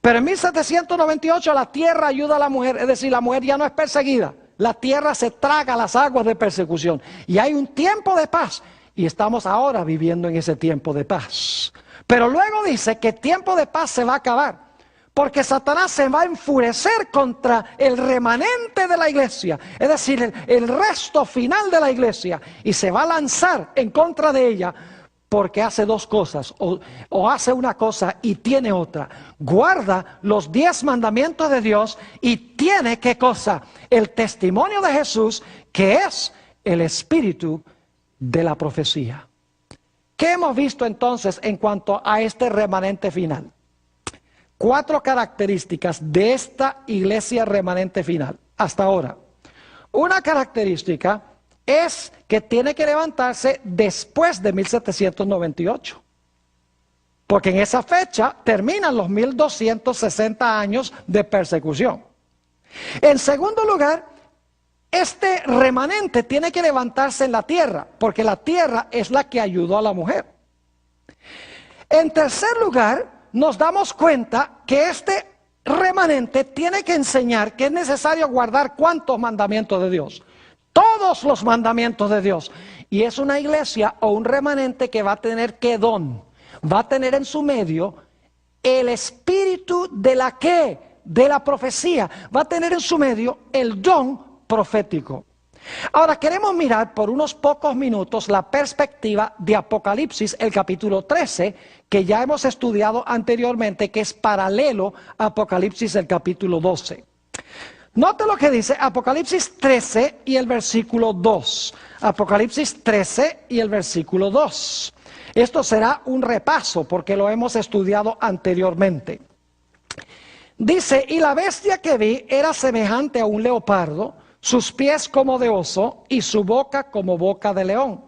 Pero en 1798 la tierra ayuda a la mujer, es decir, la mujer ya no es perseguida. La tierra se traga las aguas de persecución y hay un tiempo de paz, y estamos ahora viviendo en ese tiempo de paz. Pero luego dice que el tiempo de paz se va a acabar, porque Satanás se va a enfurecer contra el remanente de la iglesia, es decir, el resto final de la iglesia, y se va a lanzar en contra de ella, porque hace dos cosas, o hace una cosa y tiene otra. Guarda los 10 mandamientos de Dios y tiene, ¿qué cosa? El testimonio de Jesús, que es el espíritu de la profecía. ¿Qué hemos visto entonces en cuanto a este remanente final? 4 características de esta iglesia remanente final hasta ahora. Una característica es que tiene que levantarse después de 1798. Porque en esa fecha terminan los 1260 años de persecución. En segundo lugar, este remanente tiene que levantarse en la tierra, porque la tierra es la que ayudó a la mujer. En tercer lugar, nos damos cuenta que este remanente tiene que enseñar que es necesario guardar ¿cuántos mandamientos de Dios? Todos los mandamientos de Dios. Y es una iglesia o un remanente que va a tener ¿qué don? Va a tener en su medio el espíritu de la ¿qué? De la profecía. Va a tener en su medio el don profético. Ahora queremos mirar por unos pocos minutos la perspectiva de Apocalipsis, el capítulo 13, que ya hemos estudiado anteriormente, que es paralelo a Apocalipsis, el capítulo 12. Note lo que dice Apocalipsis 13 y el versículo 2. Apocalipsis 13 y el versículo 2. Esto será un repaso porque lo hemos estudiado anteriormente. Dice, y la bestia que vi era semejante a un leopardo, sus pies como de oso y su boca como boca de león.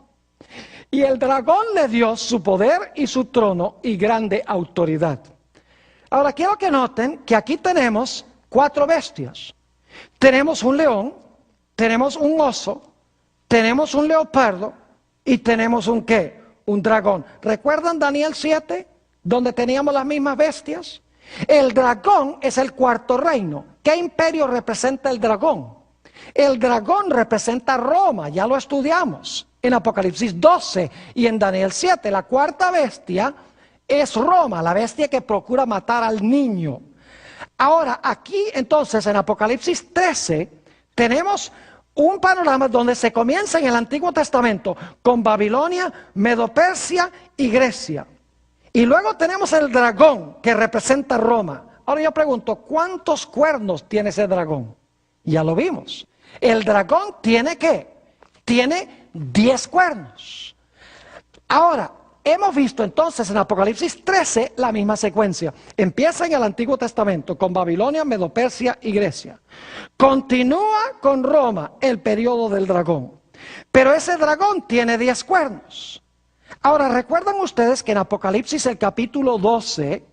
Y el dragón le dio su poder y su trono y grande autoridad. Ahora quiero que noten que aquí tenemos 4 bestias. Tenemos un león, tenemos un oso, tenemos un leopardo y tenemos un ¿qué? Un dragón. ¿Recuerdan Daniel 7? Donde teníamos las mismas bestias. El dragón es el 4º reino. ¿Qué imperio representa el dragón? El dragón representa Roma, ya lo estudiamos en Apocalipsis 12 y en Daniel 7. La 4ª bestia es Roma, la bestia que procura matar al niño. Ahora, aquí entonces en Apocalipsis 13 tenemos un panorama donde se comienza en el Antiguo Testamento con Babilonia, Medo-Persia y Grecia. Y luego tenemos el dragón que representa Roma. Ahora yo pregunto, ¿cuántos cuernos tiene ese dragón? Ya lo vimos. El dragón tiene ¿qué? Tiene 10 cuernos. Ahora, hemos visto entonces en Apocalipsis 13 la misma secuencia. Empieza en el Antiguo Testamento con Babilonia, Medo-Persia y Grecia. Continúa con Roma el periodo del dragón. Pero ese dragón tiene 10 cuernos. Ahora, ¿recuerdan ustedes que en Apocalipsis el capítulo 12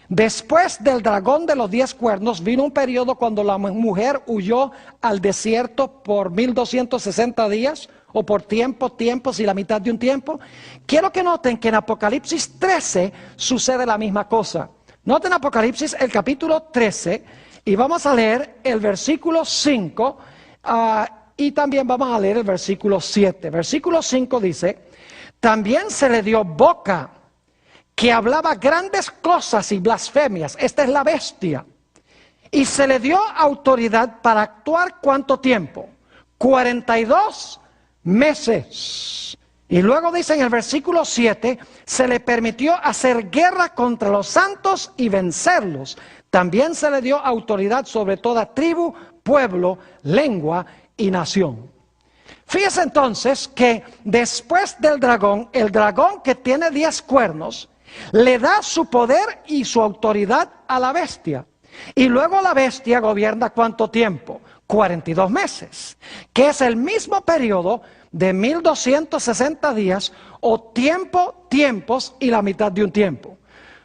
Después del dragón de los 10 cuernos vino un periodo cuando la mujer huyó al desierto por 1260 días, o por tiempos y la mitad de un tiempo. Quiero que noten que en Apocalipsis 13 sucede la misma cosa. Noten Apocalipsis el capítulo 13 y vamos a leer el versículo 5 y también vamos a leer el versículo 7. Versículo 5 dice: también se le dio boca que hablaba grandes cosas y blasfemias. Esta es la bestia. Y se le dio autoridad para actuar ¿cuánto tiempo? 42 meses. Y luego dice en el versículo 7, se le permitió hacer guerra contra los santos y vencerlos. También se le dio autoridad sobre toda tribu, pueblo, lengua y nación. Fíjese entonces que después del dragón, el dragón que tiene 10 cuernos, le da su poder y su autoridad a la bestia. Y luego la bestia gobierna ¿cuánto tiempo? 42 meses, que es el mismo periodo de 1260 días o tiempos y la mitad de un tiempo.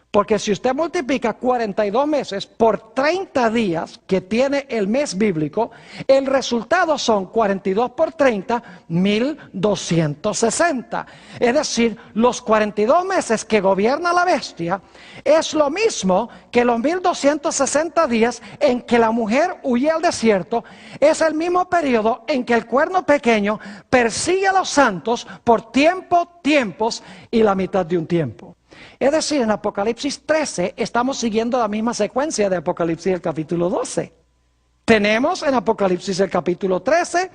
Porque si usted multiplica 42 meses por 30 días que tiene el mes bíblico, el resultado son 42 por 30, 1260. Es decir, los 42 meses que gobierna la bestia es lo mismo que los 1260 días en que la mujer huye al desierto. Es el mismo periodo en que el cuerno pequeño persigue a los santos por tiempos y la mitad de un tiempo. Es decir, en Apocalipsis 13 estamos siguiendo la misma secuencia de Apocalipsis el capítulo 12. Tenemos en Apocalipsis el capítulo 13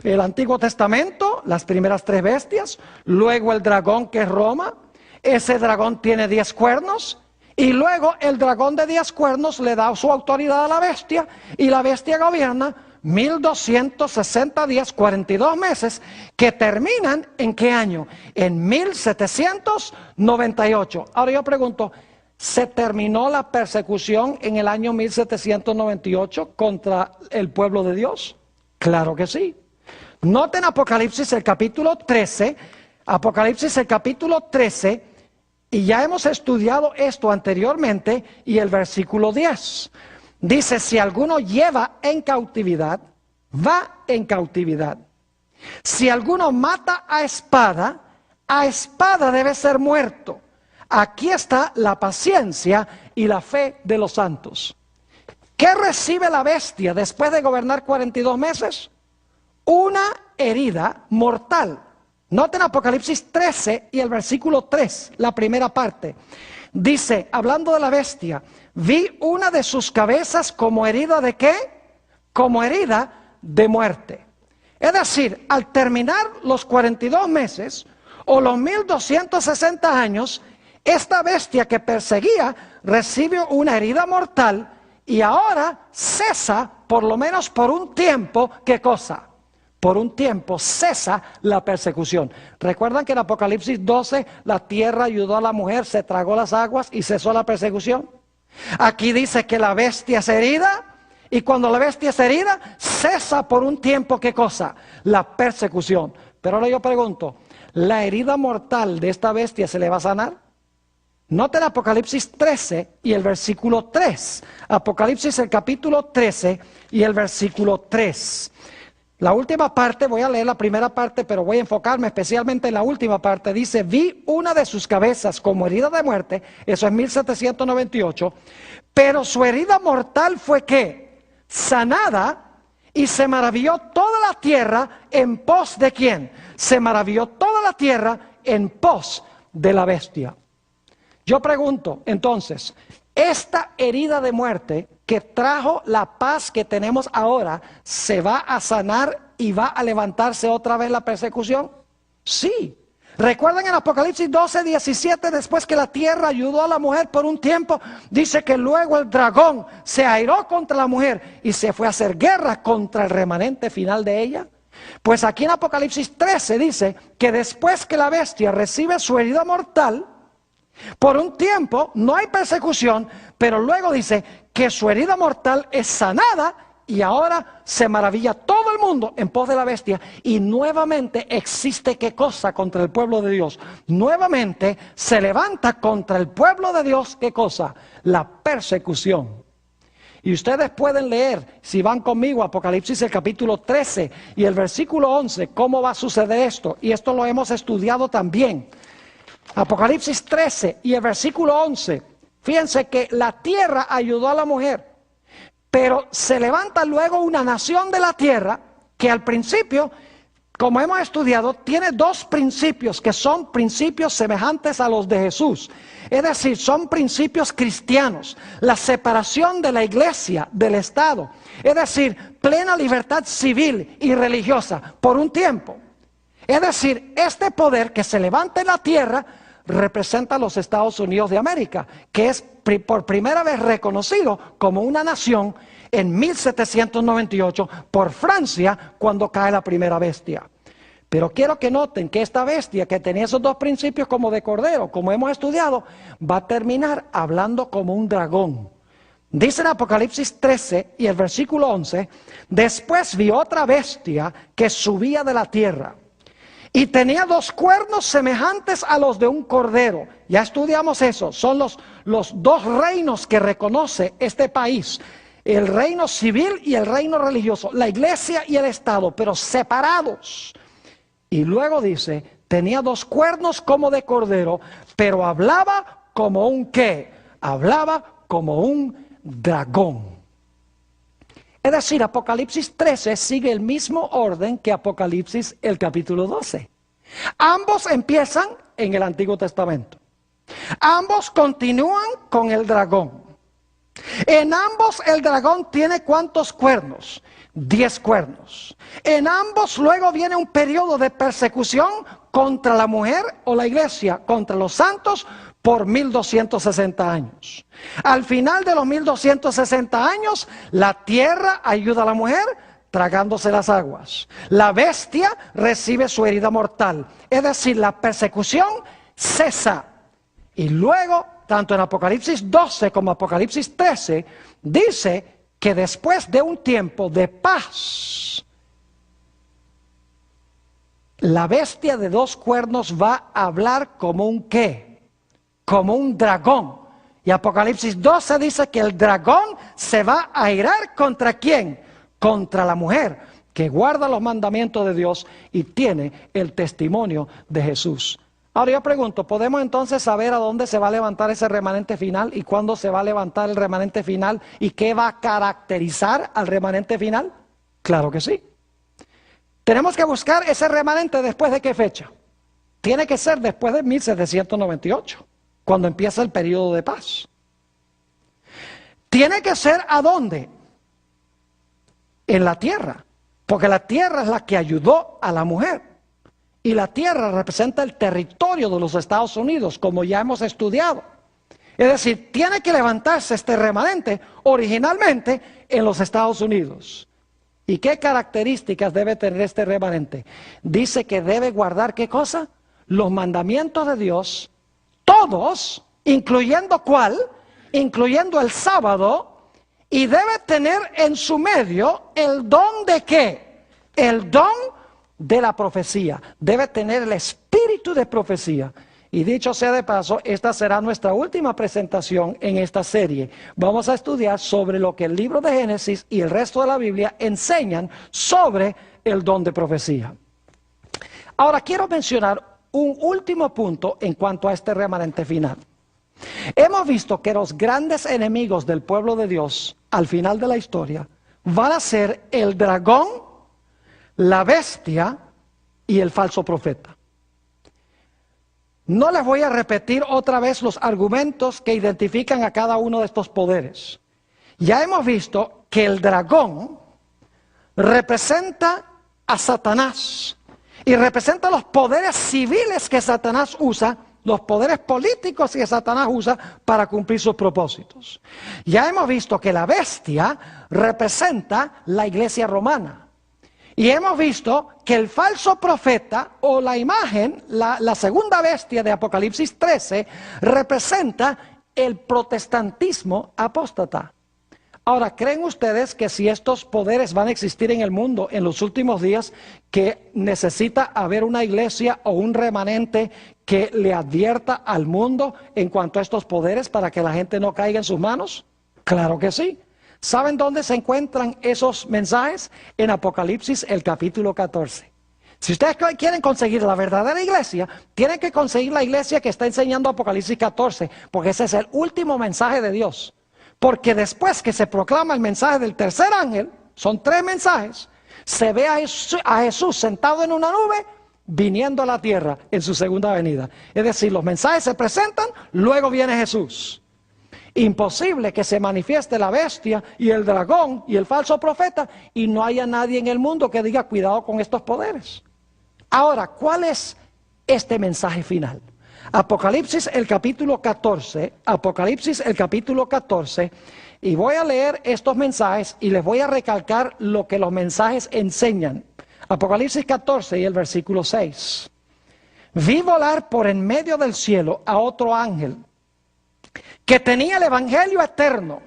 el Antiguo Testamento, las primeras 3 bestias, luego el dragón que es Roma. Ese dragón tiene 10 cuernos y luego el dragón de 10 cuernos le da su autoridad a la bestia y la bestia gobierna 1260 días, 42 meses, que terminan ¿en qué año? En 1798. Ahora yo pregunto, ¿se terminó la persecución en el año 1798 contra el pueblo de Dios? Claro que sí. Noten Apocalipsis el capítulo 13, y ya hemos estudiado esto anteriormente, y el versículo 10. Dice, si alguno lleva en cautividad, va en cautividad. Si alguno mata a espada debe ser muerto. Aquí está la paciencia y la fe de los santos. ¿Qué recibe la bestia después de gobernar 42 meses? Una herida mortal. Noten Apocalipsis 13 y el versículo 3, la primera parte. Dice, hablando de la bestia, vi una de sus cabezas como herida ¿de qué? Como herida de muerte. Es decir, al terminar los 42 meses o los 1260 años, esta bestia que perseguía recibe una herida mortal y ahora cesa, por lo menos por un tiempo, ¿qué cosa? Por un tiempo cesa la persecución. ¿Recuerdan que en Apocalipsis 12 la tierra ayudó a la mujer, se tragó las aguas y cesó la persecución? Aquí dice que la bestia es herida y cuando la bestia es herida cesa por un tiempo, ¿qué cosa? La persecución. Pero ahora yo pregunto, ¿la herida mortal de esta bestia se le va a sanar? Noten Apocalipsis 13 y el versículo 3. Apocalipsis el capítulo 13 y el versículo 3. La última parte, voy a leer la primera parte, pero voy a enfocarme especialmente en la última parte. Dice, vi una de sus cabezas como herida de muerte, eso es 1798, pero su herida mortal fue ¿qué? Sanada, y se maravilló toda la tierra en pos de ¿quién? Se maravilló toda la tierra en pos de la bestia. Yo pregunto, entonces, esta herida de muerte que trajo la paz que tenemos ahora, ¿se va a sanar y va a levantarse otra vez la persecución? Sí. ¿Recuerdan en Apocalipsis 12, 17, después que la tierra ayudó a la mujer por un tiempo, dice que luego el dragón se airó contra la mujer y se fue a hacer guerra contra el remanente final de ella? Pues aquí en Apocalipsis 13 dice que después que la bestia recibe su herida mortal, por un tiempo no hay persecución, pero luego dice que su herida mortal es sanada y ahora se maravilla todo el mundo en pos de la bestia. Y nuevamente existe ¿qué cosa? Contra el pueblo de Dios. Nuevamente se levanta contra el pueblo de Dios ¿qué cosa? La persecución. Y ustedes pueden leer, si van conmigo, Apocalipsis el capítulo 13 y el versículo 11, cómo va a suceder esto. Y esto lo hemos estudiado también. Apocalipsis 13 y el versículo 11. Fíjense que la tierra ayudó a la mujer, pero se levanta luego una nación de la tierra que al principio, como hemos estudiado, tiene dos principios que son principios semejantes a los de Jesús. Es decir, son principios cristianos. La separación de la iglesia del Estado. Es decir, plena libertad civil y religiosa por un tiempo. Es decir, este poder que se levanta en la tierra representa a los Estados Unidos de América, que es por primera vez reconocido como una nación en 1798 por Francia cuando cae la primera bestia. Pero quiero que noten que esta bestia que tenía esos dos principios como de cordero, como hemos estudiado, va a terminar hablando como un dragón. Dice en Apocalipsis 13 y el versículo 11, después vi otra bestia que subía de la tierra y tenía dos cuernos semejantes a los de un cordero. Ya estudiamos eso, son los dos reinos que reconoce este país. El reino civil y el reino religioso, la iglesia y el Estado, pero separados. Y luego dice, tenía dos cuernos como de cordero, pero hablaba como un ¿qué? Hablaba como un dragón. Es decir, Apocalipsis 13 sigue el mismo orden que Apocalipsis el capítulo 12. Ambos empiezan en el Antiguo Testamento. Ambos continúan con el dragón. En ambos el dragón tiene ¿cuántos cuernos? 10 cuernos. En ambos luego viene un periodo de persecución contra la mujer o la iglesia, contra los santos por 1260 años. Al final de los 1260 años, la tierra ayuda a la mujer tragándose las aguas. La bestia recibe su herida mortal. Es decir, la persecución cesa. Y luego, tanto en Apocalipsis 12 como Apocalipsis 13, dice que después de un tiempo de paz, la bestia de dos cuernos va a hablar como un ¿qué? Como un dragón. Y Apocalipsis 12 dice que el dragón se va a irar ¿contra quién? Contra la mujer que guarda los mandamientos de Dios y tiene el testimonio de Jesús. Ahora yo pregunto, ¿podemos entonces saber a dónde se va a levantar ese remanente final y cuándo se va a levantar el remanente final y qué va a caracterizar al remanente final? Claro que sí. Tenemos que buscar ese remanente después de qué fecha. Tiene que ser después de 1798, cuando empieza el periodo de paz. Tiene que ser ¿a dónde? En la tierra, porque la tierra es la que ayudó a la mujer. Y la tierra representa el territorio de los Estados Unidos, como ya hemos estudiado. Es decir, tiene que levantarse este remanente originalmente en los Estados Unidos. ¿Y qué características debe tener este remanente? Dice que debe guardar ¿qué cosa? Los mandamientos de Dios, todos, incluyendo ¿cuál? Incluyendo el sábado, y debe tener en su medio el don de ¿qué? El don de la profecía. Debe tener el espíritu de profecía. Y dicho sea de paso, esta será nuestra última presentación en esta serie. Vamos a estudiar sobre lo que el libro de Génesis y el resto de la Biblia enseñan sobre el don de profecía. Ahora quiero mencionar un último punto en cuanto a este remanente final. Hemos visto que los grandes enemigos del pueblo de Dios al final de la historia van a ser el dragón, la bestia y el falso profeta. No les voy a repetir otra vez los argumentos que identifican a cada uno de estos poderes. Ya hemos visto que el dragón representa a Satanás y representa los poderes civiles que Satanás usa, los poderes políticos que Satanás usa para cumplir sus propósitos. Ya hemos visto que la bestia representa la iglesia romana. Y hemos visto que el falso profeta o la imagen, la segunda bestia de Apocalipsis 13, representa el protestantismo apóstata. Ahora, ¿creen ustedes que si estos poderes van a existir en el mundo en los últimos días, que necesita haber una iglesia o un remanente que le advierta al mundo en cuanto a estos poderes para que la gente no caiga en sus manos? Claro que sí. ¿Saben dónde se encuentran esos mensajes? En Apocalipsis, el capítulo 14. Si ustedes quieren conseguir la verdadera iglesia, tienen que conseguir la iglesia que está enseñando Apocalipsis 14, porque ese es el último mensaje de Dios. Porque después que se proclama el mensaje del tercer ángel, son 3 mensajes, se ve a Jesús sentado en una nube, viniendo a la tierra en su segunda venida. Es decir, los mensajes se presentan, luego viene Jesús. Imposible que se manifieste la bestia y el dragón y el falso profeta y no haya nadie en el mundo que diga cuidado con estos poderes. Ahora, ¿cuál es este mensaje final? Apocalipsis el capítulo 14, Apocalipsis el capítulo 14, y voy a leer estos mensajes y les voy a recalcar lo que los mensajes enseñan. Apocalipsis 14 y el versículo 6. Vi volar por en medio del cielo a otro ángel que tenía el evangelio eterno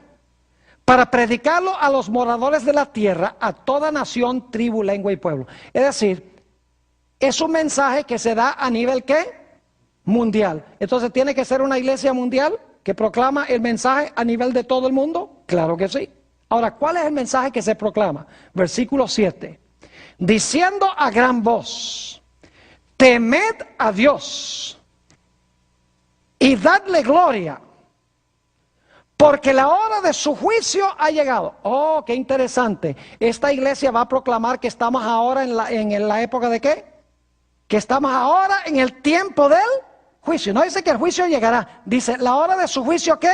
para predicarlo a los moradores de la tierra, a toda nación, tribu, lengua y pueblo. Es decir, es un mensaje que se da a nivel ¿qué? Mundial. Entonces, ¿tiene que ser una iglesia mundial que proclama el mensaje a nivel de todo el mundo? Claro que sí. Ahora, ¿cuál es el mensaje que se proclama? Versículo 7. Diciendo a gran voz, temed a Dios y dadle gloria, porque la hora de su juicio ha llegado. Oh, qué interesante. Esta iglesia va a proclamar que estamos ahora en la época de ¿qué? Que estamos ahora en el tiempo del juicio. No dice que el juicio llegará. Dice, la hora de su juicio ¿qué?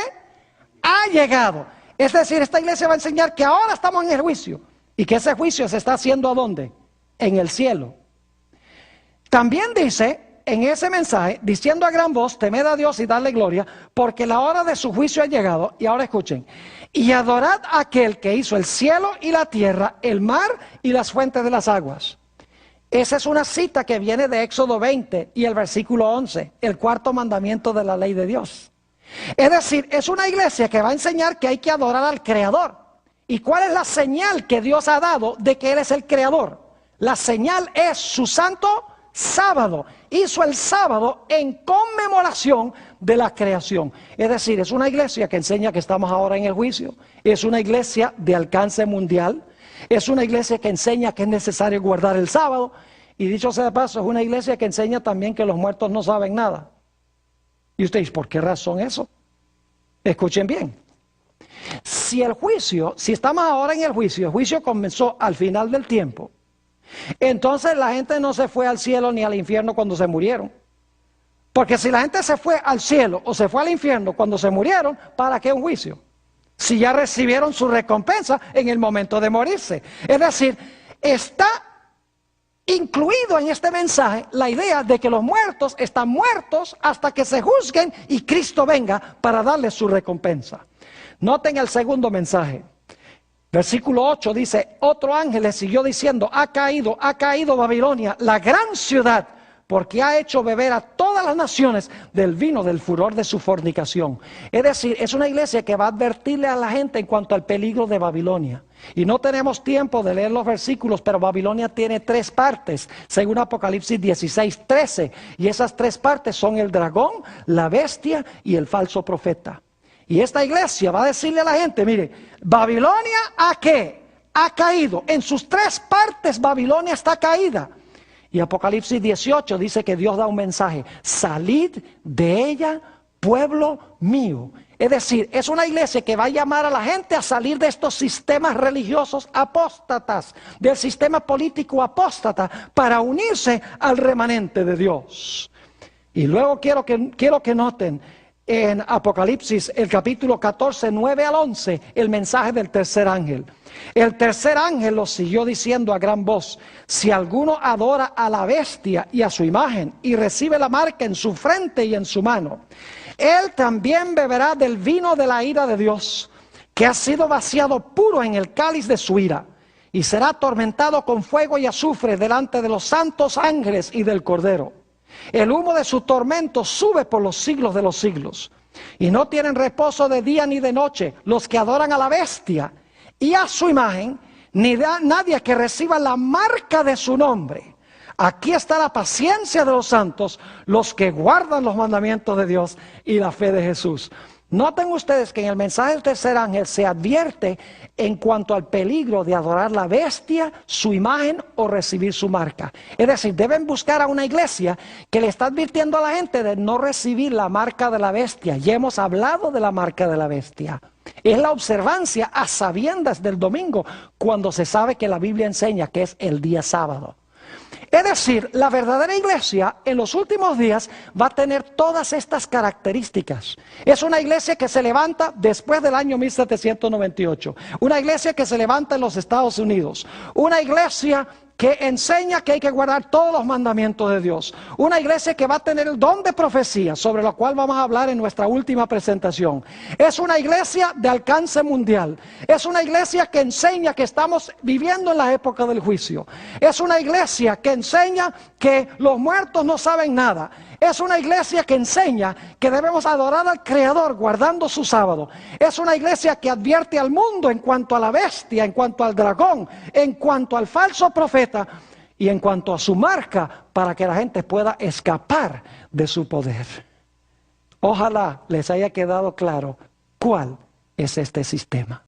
Ha llegado. Es decir, esta iglesia va a enseñar que ahora estamos en el juicio. Y que ese juicio se está haciendo ¿a dónde? En el cielo. También dice en ese mensaje, diciendo a gran voz, temed a Dios y darle gloria, porque la hora de su juicio ha llegado. Y ahora escuchen, y adorad a aquel que hizo el cielo y la tierra, el mar y las fuentes de las aguas. Esa es una cita que viene de Éxodo 20 y el versículo 11, el 4º mandamiento de la ley de Dios. Es decir, es una iglesia que va a enseñar que hay que adorar al Creador. ¿Y cuál es la señal que Dios ha dado de que Él es el Creador? La señal es su santo sábado. Hizo el sábado en conmemoración de la creación. Es decir, es una iglesia que enseña que estamos ahora en el juicio. Es una iglesia de alcance mundial. Es una iglesia que enseña que es necesario guardar el sábado. Y dicho sea de paso, es una iglesia que enseña también que los muertos no saben nada. Y ustedes, ¿por qué razón eso? Escuchen bien. Si estamos ahora en el juicio comenzó al final del tiempo, entonces la gente no se fue al cielo ni al infierno cuando se murieron. Porque si la gente se fue al cielo o se fue al infierno cuando se murieron, ¿para qué un juicio? Si ya recibieron su recompensa en el momento de morirse. Es decir, está incluido en este mensaje la idea de que los muertos están muertos hasta que se juzguen y Cristo venga para darles su recompensa. Noten el segundo mensaje. Versículo 8 dice, otro ángel le siguió diciendo, ha caído Babilonia, la gran ciudad, porque ha hecho beber a todas las naciones del vino del furor de su fornicación. Es decir, es una iglesia que va a advertirle a la gente en cuanto al peligro de Babilonia. Y no tenemos tiempo de leer los versículos, pero Babilonia tiene 3 partes, según Apocalipsis 16:13. Y esas 3 partes son el dragón, la bestia y el falso profeta. Y esta iglesia va a decirle a la gente, mire, Babilonia ¿a qué? Ha caído. En sus 3 partes Babilonia está caída. Y Apocalipsis 18 dice que Dios da un mensaje, salid de ella, pueblo mío. Es decir, es una iglesia que va a llamar a la gente a salir de estos sistemas religiosos apóstatas, del sistema político apóstata, para unirse al remanente de Dios. Y luego quiero que noten en Apocalipsis, el capítulo 14, 9 al 11, el mensaje del tercer ángel. El tercer ángel lo siguió diciendo a gran voz, si alguno adora a la bestia y a su imagen y recibe la marca en su frente y en su mano, él también beberá del vino de la ira de Dios, que ha sido vaciado puro en el cáliz de su ira, y será atormentado con fuego y azufre delante de los santos ángeles y del Cordero. El humo de su tormento sube por los siglos de los siglos. Y no tienen reposo de día ni de noche los que adoran a la bestia y a su imagen, ni nadie que reciba la marca de su nombre. Aquí está la paciencia de los santos, los que guardan los mandamientos de Dios y la fe de Jesús. Noten ustedes que en el mensaje del tercer ángel se advierte en cuanto al peligro de adorar la bestia, su imagen o recibir su marca. Es decir, deben buscar a una iglesia que le está advirtiendo a la gente de no recibir la marca de la bestia. Ya hemos hablado de la marca de la bestia. Es la observancia a sabiendas del domingo, cuando se sabe que la Biblia enseña que es el día sábado. Es decir, la verdadera iglesia en los últimos días va a tener todas estas características. Es una iglesia que se levanta después del año 1798. Una iglesia que se levanta en los Estados Unidos. Una iglesia que enseña que hay que guardar todos los mandamientos de Dios. Una iglesia que va a tener el don de profecía, sobre lo cual vamos a hablar en nuestra última presentación. Es una iglesia de alcance mundial. Es una iglesia que enseña que estamos viviendo en la época del juicio. Es una iglesia que enseña que los muertos no saben nada. Es una iglesia que enseña que debemos adorar al Creador guardando su sábado. Es una iglesia que advierte al mundo en cuanto a la bestia, en cuanto al dragón, en cuanto al falso profeta y en cuanto a su marca, para que la gente pueda escapar de su poder. Ojalá les haya quedado claro cuál es este sistema.